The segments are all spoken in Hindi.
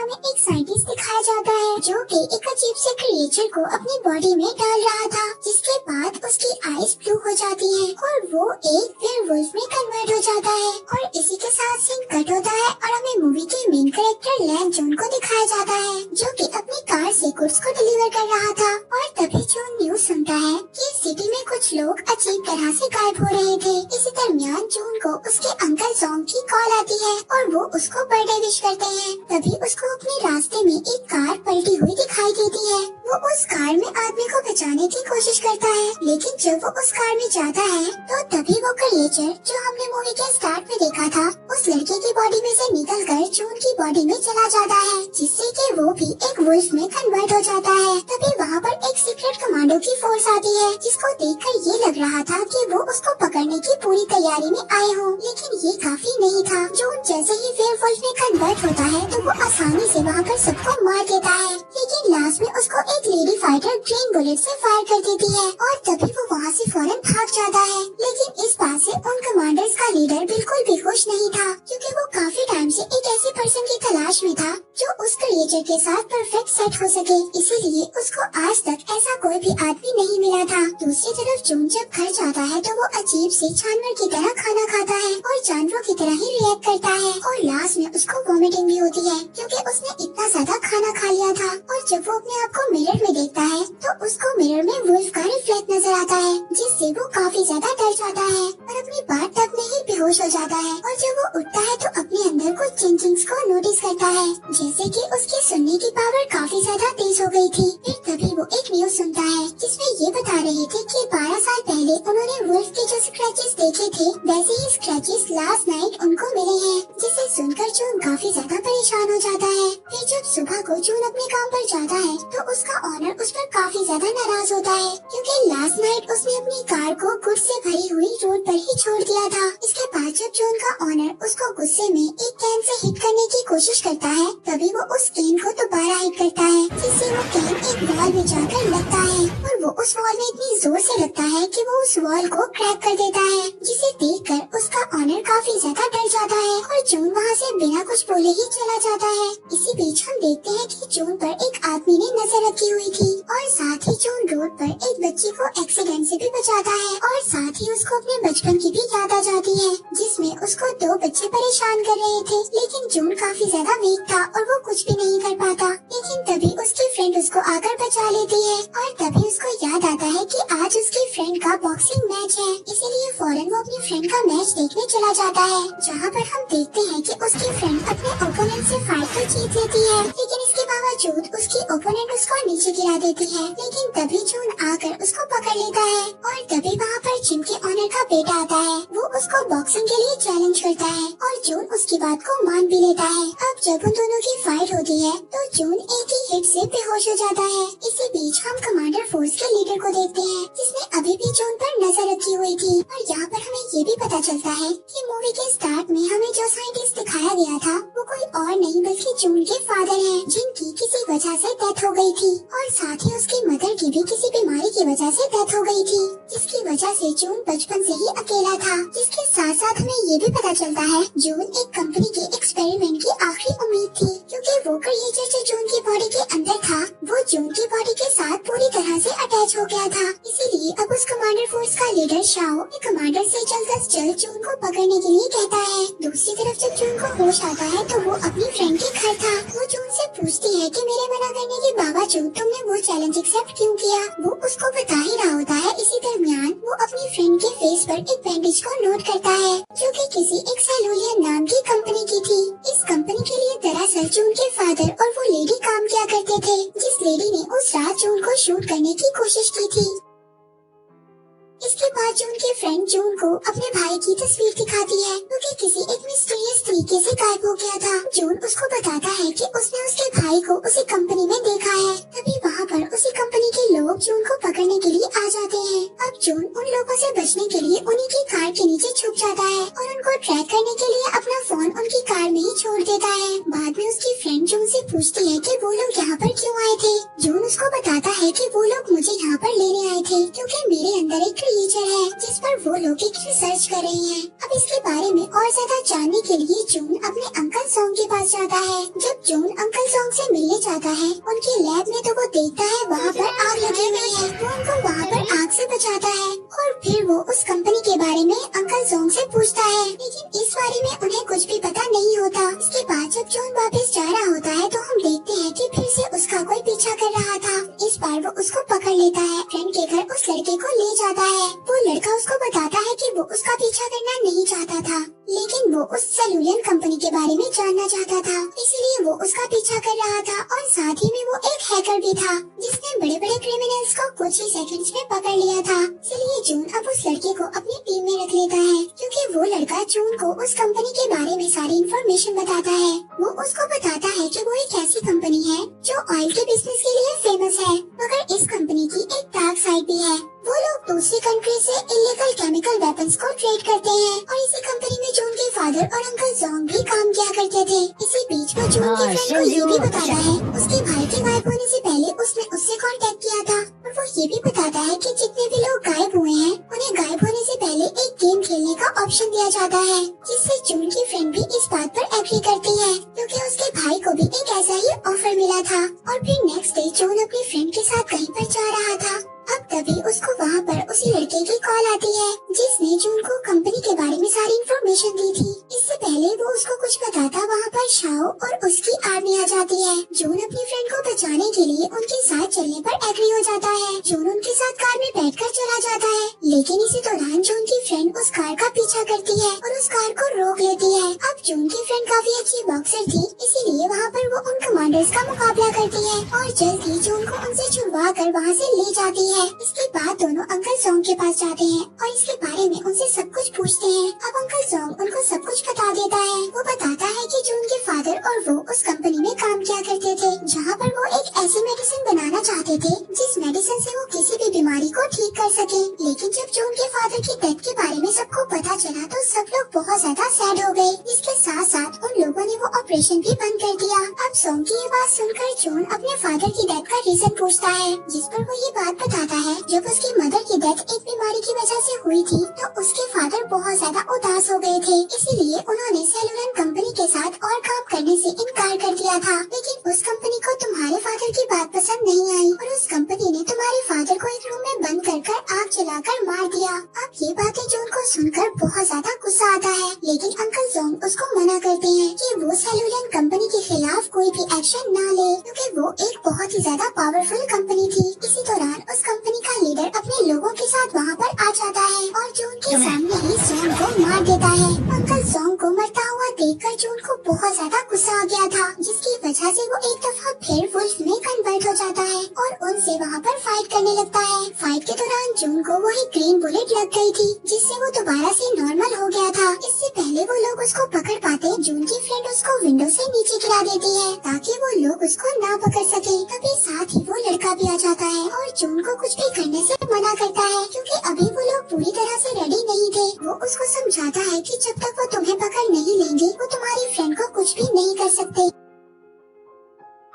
हमें एक साइंटिस्ट दिखाया जाता है जो कि एक अजीब से क्रिएचर को अपनी बॉडी में डाल रहा था, जिसके बाद उसकी आईज ब्लू हो जाती हैं और वो एक वेयरवुल्फ में कन्वर्ट हो जाता है। और इसी के साथ सीन कट होता है और हमें मूवी के मेन कैरेक्टर लैंग जून को दिखाया जाता है जो कि अपनी कार से गुड्स को डिलीवर कर रहा था। और तभी जून न्यूज सुनता है कि सिटी में कुछ लोग अजीब तरह से गायब हो रहे थे। इसी दरमियान जून को उसके अंकल जॉन की कॉल आती है और वो उसको बर्थडे विश करते हैं। तभी उसको अपने रास्ते में एक कार पलटी हुई दिखाई देती है। वो उस कार में आदमी को बचाने की कोशिश करता है, लेकिन जब वो उस कार में जाता है तो तभी वो क्रिएचर जो हमने मूवी के स्टार्ट में देखा था उस लड़के की बॉडी में से निकलकर जून की बॉडी में चला जाता है, जिससे कि वो भी एक वुल्फ में कन्वर्ट हो जाता है। तभी वहाँ पर एक सीक्रेट कमांडो की फोर्स आती है, जिसको देखकर ये लग रहा था कि वो उसको पकड़ने की पूरी तैयारी में आए हों, लेकिन ये काफी नहीं था। जून जैसे ही वेयरवुल्फ में कन्वर्ट होता है तो वो आसानी से वहाँ पर सबको मार देता है, लेकिन लास्ट में उसको एक लेडी फाइटर ग्रीन बुलेट से फायर कर देती है और तभी वो वहाँ से फौरन भाग जाता है। लेकिन इस बात से उन कमांडर्स का लीडर बिल्कुल भी खुश नहीं था, क्योंकि वो काफी टाइम से एक ऐसे पर्सन की तलाश में था जो उस क्रिएचर के साथ परफेक्ट सेट हो सके, इसीलिए उसको आज तक ऐसा कोई भी आदमी नहीं मिला था। दूसरी तरफ जून जब घर जाता है तो वो अजीब से जानवर की तरह खाना खाता है और जानवरों की तरह ही रिएक्ट करता है और लास्ट में उसको वॉमिटिंग भी होती है, क्योंकि उसने इतना ज्यादा खाना खा लिया था। और जब वो अपने आप को मिरर में देखता है तो उसको मिरर में वुल्फ का रिफ्लेक्ट नजर आता है, जिससे वो काफी ज्यादा डर जाता है और अपनी बात तक में ही बेहोश हो जाता है। और जब वो उठता है तो अपने अंदर कुछ चेंजिंग्स को नोटिस करता है, जैसे कि उसकी सुनने की पावर काफी ज्यादा तेज हो गई थी। फिर तभी वो एक न्यूज सुनता है जिसमें ये बता रहे थे कि 12 साल पहले उन्होंने वुल्फ के जो स्क्रैचेस देखे थे वैसे ही स्क्रैचेस लास्ट नाइट उनको मिले हैं, जिसे सुनकर जून काफी ज्यादा परेशान हो जाता है। फिर जब सुबह को जून अपने काम पर जाता है तो उसका ऑनर उस पर काफी ज्यादा नाराज होता है, क्योंकि लास्ट नाइट उसने अपनी कार को गुड्स से भरी हुई रोड पर ही छोड़ दिया था। इसके बाद जब जून का ऑनर उसको गुस्से में एक कैन से हिट करने की कोशिश करता है, तभी वो उस कैन को दोबारा हिट करता है, जिससे वो कैन एक वॉल में जाकर लगता है और वो उस वॉल में इतनी जोर से लगता है कि वो उस वॉल को क्रैक कर देता है, जिसे देखकर उसका ऑनर काफी ज्यादा डर जाता है और जून वहाँ से बिना कुछ बोले ही चला जाता है। इसी बीच हम देखते हैं कि जून पर एक आदमी ने नजर रखी हुई थी और साथ ही जून रोड पर एक बच्ची को एक्सीडेंट से भी बचाता है और साथ ही उसको अपने बचपन की भी याद आ जाती है, जिसमें उसको 2 बच्चे परेशान कर रहे थे, लेकिन जून काफी ज्यादा वीक था और वो कुछ भी नहीं कर पाता। लेकिन तभी उसकी फ्रेंड उसको आकर बचा लेती है और तभी उसको याद आता है कि आज उसकी फ्रेंड का बॉक्सिंग मैच है, इसीलिए फौरन वो अपनी फ्रेंड का मैच देखने चला जाता है, जहाँ पर हम देखते हैं कि उसकी फ्रेंड अपने ओपोनेंट से फाइट तो जीत लेती है, लेकिन इसके बावजूद उसकी ओपोनेंट उसको नीचे गिरा देती है। लेकिन तभी जून आकर उसको पकड़ लेता है और तभी वहाँ पर जिम के ऑनर का बेटा आता है। वो उसको बॉक्सिंग के लिए चैलेंज करता है और जून उसकी बात को मान भी लेता है। अब जब उन दोनों की फाइट होती है तो जून एक ही हिट से बेहोश हो जाता है। इसी बीच हम कमांडर फोर्स के लीडर को देखते हैं, जिसने अभी भी जून पर नजर रखी हुई थी। और यहाँ पर हमें ये भी पता चलता है कि मूवी के स्टार्ट में हमें जो साइंटिस्ट दिखाया गया था वो कोई और नहीं बल्कि जून के फादर हैं, जिनकी किसी वजह से डेथ हो गई थी और साथ ही उसकी मदर की भी किसी बीमारी की वजह से डेथ हो गई थी, जिसकी वजह से जून बचपन से ही अकेला था। जिसके साथ साथ हमें ये भी पता चलता है जून एक कंपनी के एक्सपेरिमेंट की आखिरी उम्मीद थी, क्योंकि वो क्रिएचर जो जून की बॉडी के अंदर था वो जून की बॉडी के साथ पूरी तरह से अटैच हो गया था। इसीलिए अब उस कमांडर फोर्स का लीडर शाओ कमांडर से जल्द अज जल्द जून को पकड़ने के लिए कहता है। दूसरी तरफ जब जून को होश आता है तो वो अपनी फ्रेंड के घर था। वो जून से पूछती है कि मेरे मना करने के बावजूद तुमने वो चैलेंज एक्सेप्ट क्यों किया। वो उसको बता ही रहा होता है। इसी दरमियान वो अपनी फ्रेंड के फेस पर एक बैंडेज को नोट करता है, जो कि किसी एक सेलुलियर नाम की कंपनी की थी। इस कंपनी के लिए दरअसल जून के फादर और वो लेडी काम किया करते थे, जिस लेडी ने उस रात जून को शूट करने की कोशिश की थी। इसके बाद जून की फ्रेंड जून को अपने भाई की तस्वीर दिखाती है, क्योंकि किसी एक मिस्टीरियस तरीके से गायब हो गया था। जून उसको बताता है कि उसने उसके भाई को उसी कंपनी में देखा है। तभी वहाँ पर उसी कंपनी के लोग जून को पकड़ने के लिए आ जाते हैं। अब जून उन लोगों से बचने के लिए उन्हीं की कार के नीचे छुप जाता है और उनको ट्रैक करने के लिए अपना फोन उनकी कार में ही छोड़ देता है। बाद में उसकी फ्रेंड जून से पूछती है कि वो लोग यहाँ पर क्यों आए थे। जून उसको बताता है कि वो लोग मुझे यहाँ पर लेने आए थे, क्योंकि मेरे अंदर एक क्रिएचर है जिस पर वो लोग एक रिसर्च कर रही हैं। अब इसके बारे में और ज्यादा जानने के लिए जून अपने अंकल सॉन्ग के पास जाता है। जब जून अंकल सॉन्ग लिए जाता है उनके लैब में तो वो देखता है वहाँ पर आग लगी हुई है। वो उनको वहाँ पर आग से बचाता है और फिर वो उस कंपनी के बारे में अंकल जोंग से पूछता है, लेकिन इस बारे में उन्हें कुछ भी पता नहीं होता। इसके बाद जब जॉन वापस जा रहा होता है तो हम देखते हैं कि फिर से उसका कोई पीछा कर रहा था। इस बार वो उसको पकड़ लेता है, फ्रेंड के घर उस लड़के को ले जाता है। वो लड़का उसको बताता है कि वो उसका पीछा करना नहीं चाहता था, लेकिन वो उस सेलुलियन कंपनी के बारे में जानना चाहता था, इसलिए वो उसका पीछा कर रहा था। और साथ ही में वो एक हैकर भी था जिसने बड़े बड़े क्रिमिनल्स को कुछ ही सेकंड्स में पकड़ लिया था। इसलिए जून अब उस लड़के को अपनी टीम में रख लेता है, क्योंकि वो लड़का जून को उस कंपनी के बारे में सारी इन्फॉर्मेशन बताता है। वो उसको बताता है कि वो एक ऐसी कंपनी है जो ऑयल के बिजनेस के लिए फेमस है, मगर इस कंपनी की एक डार्क साइड भी है। वो लोग दूसरी कंट्री से इलीगल केमिकल वेपन्स को ट्रेड करते हैं और इसी कंपनी में जून के फादर और अंकल जोंग भी काम किया करते थे। इसी बीच वो जून के फ्रेंड को ये भी बताता है उसके भाई के गायब होने से पहले उसने उससे कांटेक्ट किया था, और वो ये भी बताता है कि जितने भी लोग गायब हुए हैं उन्हें गायब होने से पहले एक गेम खेलने का ऑप्शन दिया जाता है, जिससे जून की फ्रेंड भी इस बात पर एग्री करती है, क्योंकि उसके भाई को भी एक ऐसा ही ऑफर मिला था। और फिर नेक्स्ट डे जून अपनी फ्रेंड के साथ कहीं पर जा रहा था। अब तभी उसको वहाँ पर उसी लड़के की कॉल आती है जिसने जून को कंपनी के बारे में सारी इन्फॉर्मेशन दी थी। इससे पहले वो उसको कुछ बताता वहाँ पर शाओ और उसकी आर्मी आ जाती है। जून अपनी फ्रेंड को बचाने के लिए उनके साथ चलने पर एग्री हो जाता है। जून उनके साथ कार में बैठकर चला जाता है, लेकिन इसी दौरान जून की फ्रेंड उस कार का पीछा करती है और उस कार को रोक लेती है। अब जून की फ्रेंड काफी अच्छी बॉक्सर थी, इसीलिए वहाँ पर वो उन कमांडर्स का मुकाबला करती है और जल्द ही जून को उनसे छुड़वा कर वहाँ से ले जाती है। इसके बाद दोनों अंकल जोंग के पास जाते हैं और इसके बारे में उनसे सब कुछ पूछते हैं। अब अंकल जोंग उनको सब कुछ बता देता है। वो बताता है कि जून के फादर और वो उस कंपनी में काम किया करते थे जहाँ पर वो एक ऐसी मेडिसिन बनाना चाहते थे जिस मेडिसिन से वो किसी भी बीमारी को ठीक कर सके। लेकिन जब जून के फादर की डेथ के बारे में सबको पता चला तो सब लोग बहुत ज्यादा सैड हो गए। इसके साथ साथ उन लोगों ने वो ऑपरेशन भी बंद कर दिया। अब जोंग की ये बात सुनकर जून अपने फादर की डेथ का रीजन पूछता है, जिस पर वो ये बात बताता है जब उसकी मदर की डेथ एक बीमारी की वजह से हुई थी तो उसके फादर बहुत ज्यादा उदास हो गए थे, इसीलिए उन्होंने सेलुलर कंपनी के साथ और काम करने से इनकार कर दिया था। लेकिन उस कंपनी को तुम्हारे फादर की बात पसंद नहीं आई और उस कंपनी ने तुम्हारे फादर को एक रूम में बंद कर आग जलाकर मार दिया। अब ये बातें जून को सुनकर बहुत ज्यादा गुस्सा आता है, लेकिन अंकल जोंग उसको मना करते हैं कि वो सेलुलर कंपनी के खिलाफ कोई भी एक्शन न ले, क्योंकि वो एक बहुत ही ज्यादा पावरफुल कंपनी थी। इसी दौरान उस कंपनी का लीडर अपने लोगों के साथ वहाँ पर आ जाता है और जून के सामने ही जोंग को मार देता है। अंकल जोंग को मरता हुआ देखकर जून को बहुत ज्यादा गुस्सा आ गया था, जिसकी वजह से वो एक दफा फिर वुल्फ में कन्वर्ट हो जाता है और उनसे वहाँ पर फाइट करने लगता है। फाइट के दौरान जून को वही ग्रीन बुलेट लग गई थी, जिससे वो दोबारा से नॉर्मल हो गया था। इससे पहले वो लोग उसको पकड़ पाते, जून की फ्रेंड उसको विंडो से नीचे गिरा देती है ताकि वो लोग उसको ना पकड़ सके। तभी साथ ही वो लड़का भी आ जाता है और जून को कुछ भी करने से मना करता है, क्योंकि अभी वो लोग पूरी तरह से रेडी नहीं थे। वो उसको समझाता है कि जब तक वो तुम्हें पकड़ नहीं लेंगे वो तुम्हारी फ्रेंड को कुछ भी नहीं कर सकते।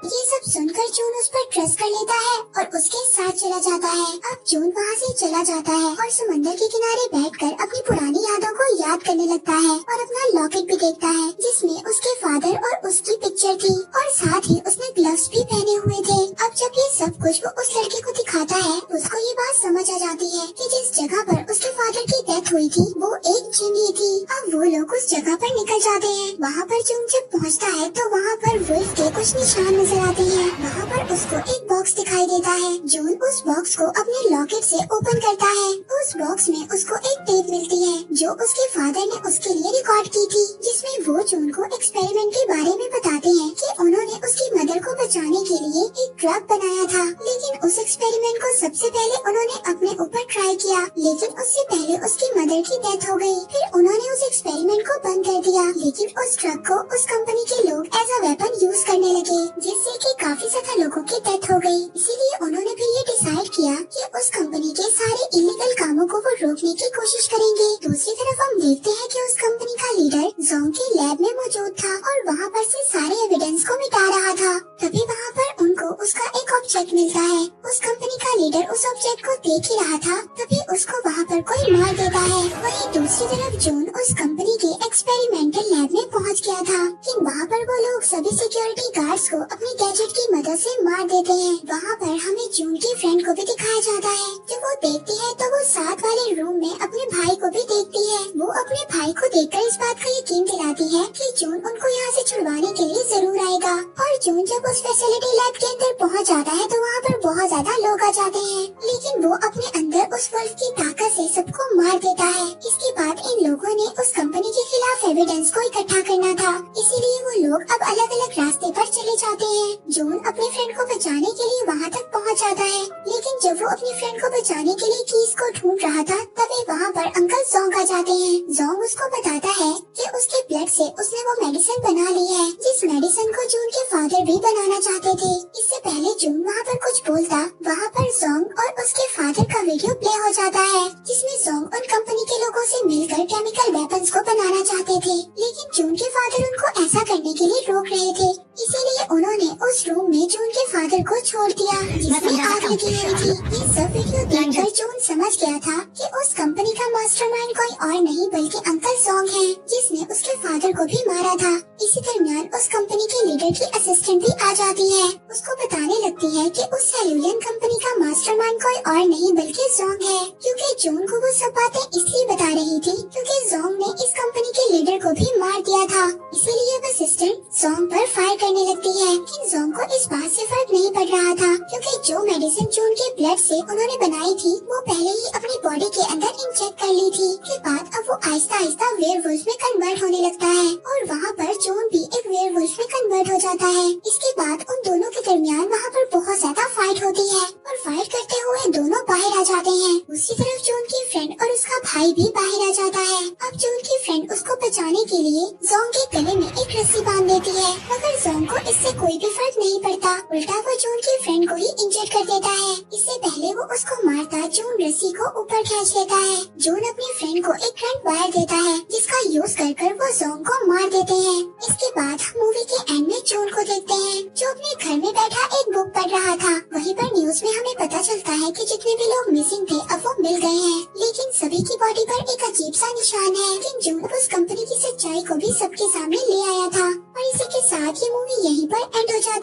ये सब सुनकर जून उस पर ट्रस्ट कर लेता है और उसके साथ चला जाता है। अब जून वहाँ से चला जाता है और समंदर के किनारे बैठकर अपनी पुरानी यादों को याद करने लगता है और अपना लॉकेट भी देखता है जिसमें उसके फादर और उसकी पिक्चर थी और साथ ही उसने ग्लव्स भी पहने हुए थे। अब जब ये सब कुछ वो उस लड़के को दिखाता है, उसको ये बात समझ आ जाती है कि जिस जगह पर उसके फादर की डेथ हुई थी वो एक जिम ही थी। अब वो लोग उस जगह पर निकल जाते हैं। वहाँ पर जून जब पहुँचता है तो वहाँ पर वुल्फ के कुछ निशान नजर आते हैं। वहाँ पर उसको एक बॉक्स दिखाई देता है। जून उस बॉक्स को अपने लॉकेट से ओपन करता है। उस बॉक्स में उसको एक टेप मिलती है जो उसके फादर ने उसके लिए रिकॉर्ड की थी, जिसमें वो जून को एक्सपेरिमेंट के बारे में बताते हैं कि उन्होंने उसकी मदर को बचाने के लिए एक ड्रग बनाया था। लेकिन उस एक्सपेरिमेंट को सबसे पहले उन्होंने अपने ऊपर ट्राई किया, लेकिन उससे पहले उसकी मदर की डेथ हो गई। फिर उन्होंने उस एक्सपेरिमेंट को बंद कर दिया, लेकिन उस ड्रग को उस कंपनी के लोग एज अ वेपन यूज करने लगे, जिससे कि काफी ज्यादा लोगों की डेथ हो गई। इसीलिए उन्होंने फिर ये डिसाइड किया कि उस कंपनी के सारे इलीगल कामों को वो रोकने की कोशिश करेंगे। दूसरी तरफ हम देखते हैं कि उस कंपनी का लीडर जोंग के लैब में मौजूद था और वहाँ पर से सारे एविडेंस को मिटा रहा था। तभी वहाँ पर उनको उसका एक ऑब्जेक्ट मिलता है। उस कंपनी का लीडर उस ऑब्जेक्ट को देख ही रहा था, तभी उसको वहाँ पर कोई मार देता है। वहीं दूसरी तरफ जून उस कंपनी के एक्सपेरिमेंटल लैब में पहुँच गया था, लेकिन वहाँ पर वो लोग सभी सिक्योरिटी गार्ड्स को अपनी गैजेट की मदद से मार देते हैं। वहाँ पर हमें जून की फ्रेंड को भी दिखाया जाता है। जब वो देखती है तो वो साथ वाले रूम में अपने भाई को भी देखती है। वो अपने भाई को देखकर इस बात का यकीन दिलाती है कि जून उनको यहाँ से छुड़वाने के लिए जरूर आएगा। और जून जब उस फैसिलिटी लैब के अंदर पहुँच जाता है तो वहाँ पर बहुत ज्यादा लोग आ जाते हैं, लेकिन वो अपने अंदर उस वुल्फ की ताकत से सबको मार देता है। इसके बाद इन लोगों ने उस कंपनी के खिलाफ एविडेंस को इकट्ठा करना था, इसीलिए वो लोग अब अलग अलग रास्ते पर चले जाते हैं। जून अपने फ्रेंड को बचाने के लिए वहाँ तक पहुँच जाता है, लेकिन जब वो अपनी फ्रेंड को बचाने के लिए कीज को ढूंढ रहा था तभी वहाँ पर अंकल जोंग आ जाते हैं। जोंग उसको बताता है कि उसके ब्लड से उसने वो मेडिसिन बना ली है, जिस मेडिसिन को जून के फादर भी बनाना चाहते थे। इससे पहले जून वहाँ पर कुछ बोलता, वहाँ पर जोंग और उसके फादर का वीडियो प्ले हो जाता है, जिसमें जोंग उन कंपनी के लोगों से मिलकर केमिकल वेपन्स को बनाना चाहते थे, लेकिन जून के फादर उनको ऐसा करने के लिए रोक रहे थे। इसीलिए उन्होंने उस रूम में जून के फादर को छोड़ दिया, जिसमें आग लगी हुई थी। ये सब वीडियो देखकर जून समझ गया था कि उस कंपनी का मास्टरमाइंड कोई और नहीं बल्कि अंकल जोंग है, जिसने उसके फादर को भी मारा था। इसी दरमियान उस कंपनी के लीडर की असिस्टेंट भी आ जाती है। उसको बताने लगती है कि उस सेल्यूलियन कंपनी का मास्टरमाइंड कोई और नहीं बल्कि जोंग है, क्योंकि जून को वो सब बातें इसलिए बता रही थी क्योंकि जोंग ने इस कंपनी के लीडर को भी मार दिया था। इसीलिए वो असिस्टेंट जोंग पर फायर करने लगती है, लेकिन जोंग को इस बात से फर्क नहीं पड़ रहा था, क्योंकि जो मेडिसिन जून के ब्लड से उन्होंने बनाई थी वो पहले ही अपनी बॉडी के अंदर इंजेक्ट कर ली थी। के बाद अब वो आहिस्ता आहिस्ता वेयरवुल्फ में कन्वर्ट होने लगता है और वहाँ पर जून भी एक वेयरवुल्फ में कन्वर्ट हो जाता है। इसके बाद उन दोनों के दरमियान वहाँ पर बहुत ज्यादा फाइट होती है और फाइट करते हुए दोनों बाहर आ जाते हैं। दूसरी तरफ जून की फ्रेंड और उसका भाई भी बाहर आ जाता है। अब जून की फ्रेंड उसको बचाने के लिए जोंग के गले में एक रस्सी बांध देती है, मगर जोंग को इससे कोई भी फर्क नहीं पड़ता, उल्टा वो जून की फ्रेंड को ही इंजर्ड कर देता है। इससे पहले वो उसको मारता जून रस्सी को ऊपर खींच लेता है। जून अपनी फ्रेंड को एक करंट वायर देता है, जिसका यूज कर वो जोंग को मार देते हैं। इसके बाद मूवी के एंड में जून को देखते हैं, जो अपने घर में बैठा एक बुक पढ़ रहा था। वहीं पर न्यूज में हमें पता चलता है कि जितने भी लोग मिसिंग थे अब वो मिल गए हैं, लेकिन सभी की बॉडी पर एक अजीब सा निशान है। लेकिन जून उस कंपनी की सच्चाई को भी सबके सामने ले आया था। और इसी के साथ ये मूवी यहीं पर एंड हो जाती है।